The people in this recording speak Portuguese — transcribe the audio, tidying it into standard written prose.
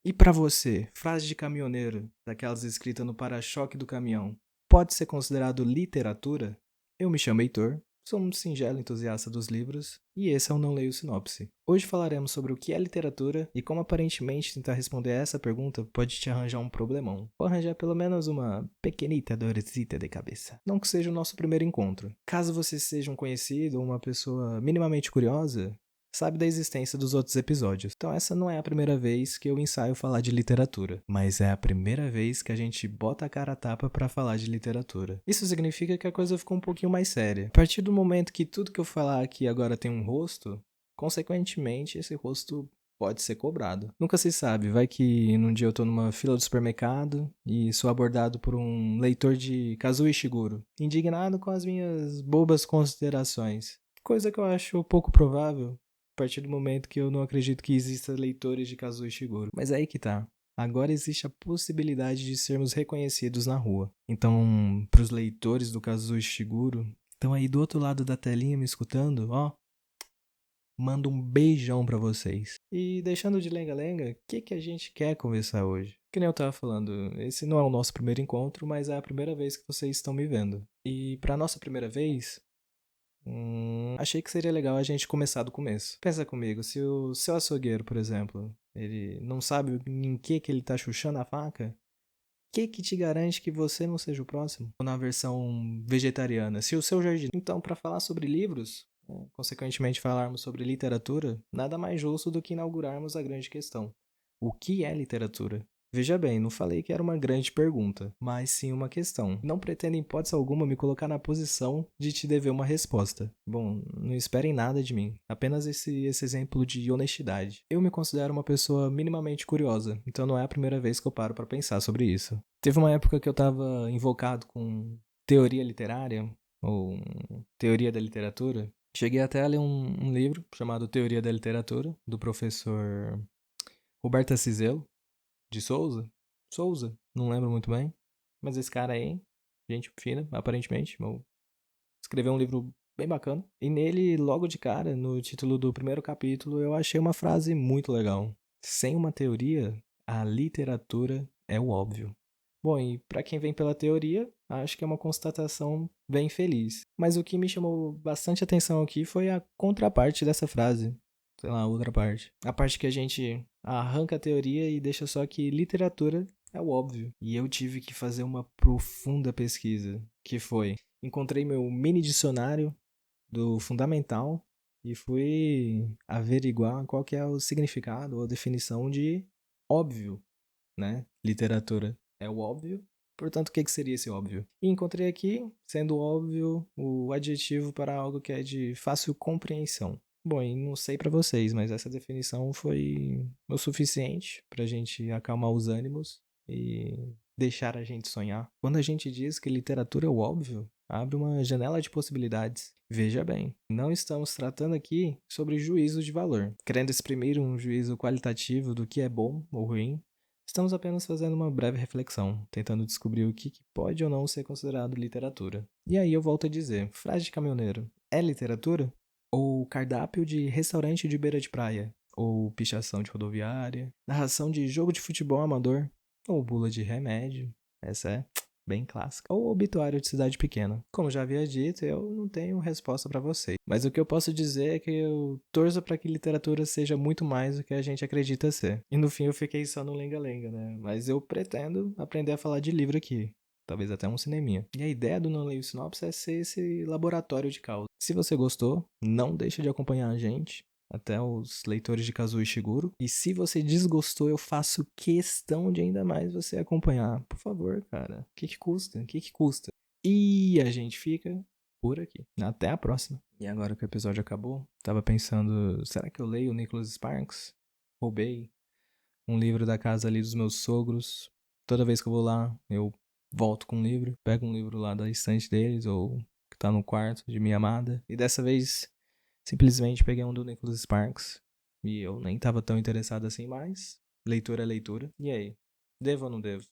E pra você, frase de caminhoneiro, daquelas escritas no para-choque do caminhão, pode ser considerado literatura? Eu me chamo Heitor, sou um singelo entusiasta dos livros e esse é o Não Leio Sinopse. Hoje falaremos sobre o que é literatura e como aparentemente tentar responder a essa pergunta pode te arranjar um problemão. Ou arranjar pelo menos uma pequenita dorzinha de cabeça. Não que seja o nosso primeiro encontro. Caso você seja um conhecido ou uma pessoa minimamente curiosa, sabe da existência dos outros episódios. Então essa não é a primeira vez que eu ensaio falar de literatura, mas é a primeira vez que a gente bota a cara a tapa pra falar de literatura. Isso significa que a coisa ficou um pouquinho mais séria. A partir do momento que tudo que eu falar aqui agora tem um rosto, consequentemente esse rosto pode ser cobrado. Nunca se sabe, vai que num dia eu tô numa fila do supermercado e sou abordado por um leitor de Kazuo Ishiguro, indignado com as minhas bobas considerações. Coisa que eu acho pouco provável, a partir do momento que eu não acredito que exista leitores de Kazuo Ishiguro. Mas é aí que tá. Agora existe a possibilidade de sermos reconhecidos na rua. Então, pros leitores do Kazuo Ishiguro, estão aí do outro lado da telinha me escutando, ó, mando um beijão pra vocês. E deixando de lenga-lenga, o que a gente quer conversar hoje? Que nem eu tava falando, esse não é o nosso primeiro encontro, mas é a primeira vez que vocês estão me vendo. E pra nossa primeira vez, achei que seria legal a gente começar do começo. Pensa comigo, se o seu açougueiro, por exemplo, ele não sabe em que ele tá chuchando a faca, que te garante que você não seja o próximo? Ou na versão vegetariana, se o seu jardineiro... Então, para falar sobre livros, consequentemente falarmos sobre literatura, nada mais justo do que inaugurarmos a grande questão. O que é literatura? Veja bem, não falei que era uma grande pergunta, mas sim uma questão. Não pretendo em hipótese alguma me colocar na posição de te dever uma resposta. Bom, não esperem nada de mim, apenas esse exemplo de honestidade. Eu me considero uma pessoa minimamente curiosa, então não é a primeira vez que eu paro para pensar sobre isso. Teve uma época que eu estava invocado com teoria literária, ou teoria da literatura. Cheguei até a ler um livro chamado Teoria da Literatura, do professor Roberto Cizelo, de Souza? Souza, não lembro muito bem. Mas esse cara aí, gente fina, aparentemente, escreveu um livro bem bacana. E nele, logo de cara, no título do primeiro capítulo, eu achei uma frase muito legal. Sem uma teoria, a literatura é o óbvio. Bom, e para quem vem pela teoria, acho que é uma constatação bem feliz. Mas o que me chamou bastante atenção aqui foi a contraparte dessa frase. Sei lá, a outra parte. A parte que a gente arranca a teoria e deixa só que literatura é o óbvio. E eu tive que fazer uma profunda pesquisa, que foi... Encontrei meu mini dicionário do fundamental e fui averiguar qual que é o significado ou a definição de óbvio, né? Literatura é o óbvio. Portanto, o que seria esse óbvio? E encontrei aqui, sendo óbvio, o adjetivo para algo que é de fácil compreensão. Bom, e não sei para vocês, mas essa definição foi o suficiente para a gente acalmar os ânimos e deixar a gente sonhar. Quando a gente diz que literatura é o óbvio, abre uma janela de possibilidades. Veja bem, não estamos tratando aqui sobre juízo de valor, querendo exprimir um juízo qualitativo do que é bom ou ruim. Estamos apenas fazendo uma breve reflexão, tentando descobrir o que pode ou não ser considerado literatura. E aí eu volto a dizer, frase de caminhoneiro, é literatura? Ou cardápio de restaurante de beira de praia? Ou pichação de rodoviária? Narração de jogo de futebol amador? Ou bula de remédio? Essa é bem clássica. Ou obituário de cidade pequena. Como já havia dito, eu não tenho resposta para vocês. Mas o que eu posso dizer é que eu torço para que literatura seja muito mais do que a gente acredita ser. E no fim eu fiquei só no lenga-lenga, né? Mas eu pretendo aprender a falar de livro aqui. Talvez até um cineminha. E a ideia do Não Leio Sinopse é ser esse laboratório de causa. Se você gostou, não deixe de acompanhar a gente. Até os leitores de Kazuo Ishiguro. E se você desgostou, eu faço questão de ainda mais você acompanhar. Por favor, cara. O que custa? O que custa? E a gente fica por aqui. Até a próxima. E agora que o episódio acabou, tava pensando, será que eu leio o Nicholas Sparks? Roubei um livro da casa ali dos meus sogros. Toda vez que eu vou lá, eu volto com um livro, pego um livro lá da estante deles ou que tá no quarto de minha amada. E dessa vez simplesmente peguei um do Nicholas Sparks. E eu nem tava tão interessado assim, mas leitura é leitura. E aí? Devo ou não devo?